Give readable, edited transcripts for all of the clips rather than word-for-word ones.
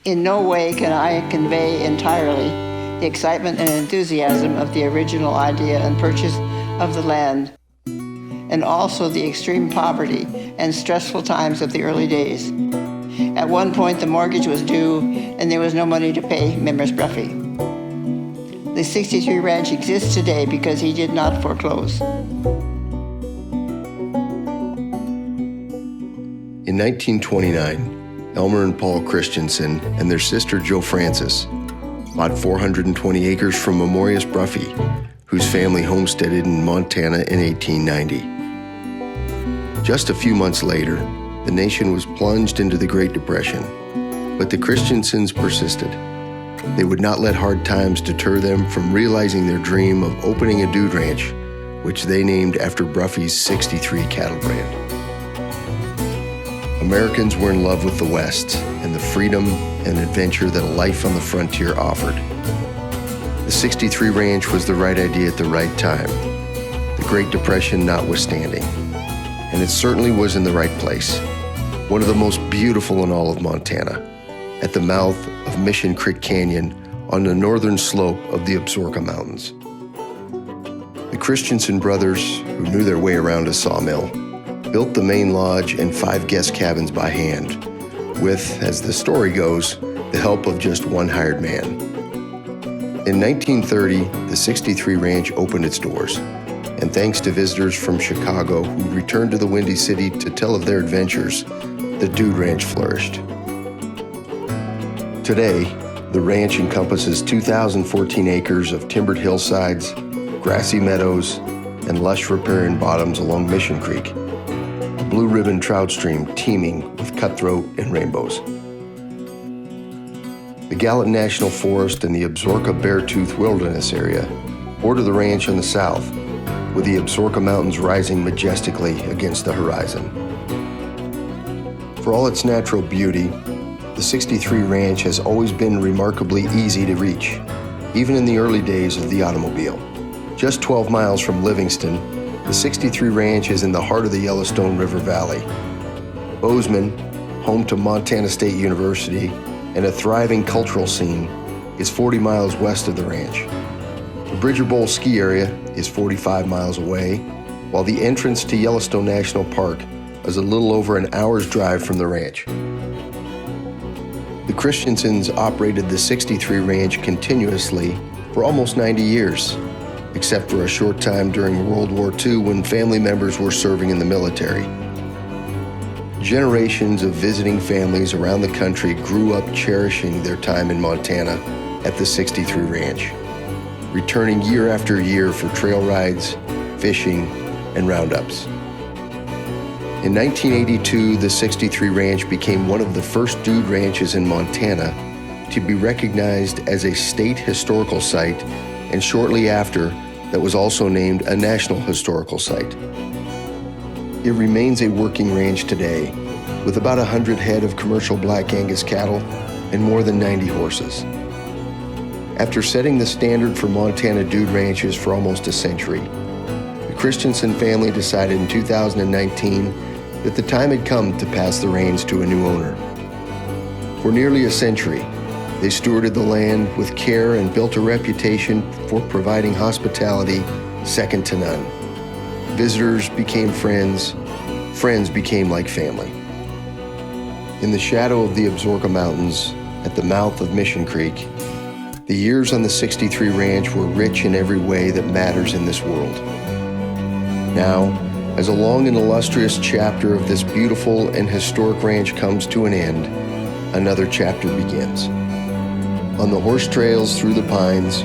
In no way can I convey entirely the excitement and enthusiasm of the original idea and purchase of the land, and also the extreme poverty and stressful times of the early days. At one point, the mortgage was due, and there was no money to pay Members Bruffy. The 63 Ranch exists today because he did not foreclose. In 1929, Elmer and Paul Christensen and their sister Jo Francis bought 420 acres from Memorius Bruffy, whose family homesteaded in Montana in 1890. Just a few months later, the nation was plunged into the Great Depression, but the Christensens persisted. They would not let hard times deter them from realizing their dream of opening a dude ranch, which they named after Bruffy's 63 cattle brand. Americans were in love with the West and the freedom and adventure that a life on the frontier offered. The 63 Ranch was the right idea at the right time, the Great Depression notwithstanding, and it certainly was in the right place, one of the most beautiful in all of Montana, at the mouth of Mission Creek Canyon on the northern slope of the Absaroka Mountains. The Christensen brothers, who knew their way around a sawmill, built the main lodge and 5 guest cabins by hand, with, as the story goes, the help of just one hired man. In 1930, the 63 Ranch opened its doors, and thanks to visitors from Chicago who returned to the Windy City to tell of their adventures, the Dude Ranch flourished. Today, the ranch encompasses 2,014 acres of timbered hillsides, grassy meadows, and lush riparian bottoms along Mission Creek, a blue ribbon trout stream teeming with cutthroat and rainbows. The Gallatin National Forest and the Absaroka Beartooth Wilderness area border the ranch on the south, with the Absaroka Mountains rising majestically against the horizon. For all its natural beauty, the 63 Ranch has always been remarkably easy to reach, even in the early days of the automobile. Just 12 miles from Livingston, the 63 Ranch is in the heart of the Yellowstone River Valley. Bozeman, home to Montana State University and a thriving cultural scene, is 40 miles west of the ranch. The Bridger Bowl ski area is 45 miles away, while the entrance to Yellowstone National Park is a little over an hour's drive from the ranch. The Christensens operated the 63 Ranch continuously for almost 90 years, except for a short time during World War II when family members were serving in the military. Generations of visiting families around the country grew up cherishing their time in Montana at the 63 Ranch, returning year after year for trail rides, fishing, and roundups. In 1982, the 63 Ranch became one of the first dude ranches in Montana to be recognized as a state historical site, and shortly after, that was also named a National Historical Site. It remains a working ranch today, with about 100 head of commercial Black Angus cattle and more than 90 horses. After setting the standard for Montana dude ranches for almost a century, the Christensen family decided in 2019 that the time had come to pass the reins to a new owner. For nearly a century, they stewarded the land with care and built a reputation for providing hospitality second to none. Visitors became friends, friends became like family. In the shadow of the Absaroka Mountains, at the mouth of Mission Creek, the years on the 63 Ranch were rich in every way that matters in this world. Now, as a long and illustrious chapter of this beautiful and historic ranch comes to an end, another chapter begins. On the horse trails through the pines,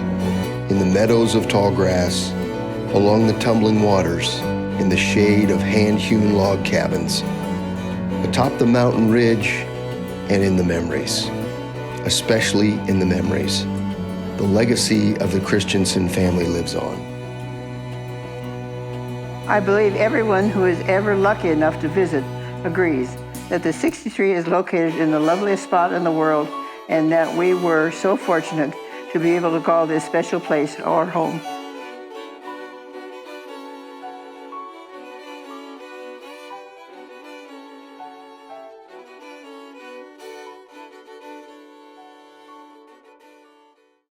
in the meadows of tall grass, along the tumbling waters, in the shade of hand-hewn log cabins, atop the mountain ridge, and in the memories, especially in the memories. The legacy of the Christensen family lives on. I believe everyone who is ever lucky enough to visit agrees that the 63 is located in the loveliest spot in the world, and that we were so fortunate to be able to call this special place our home.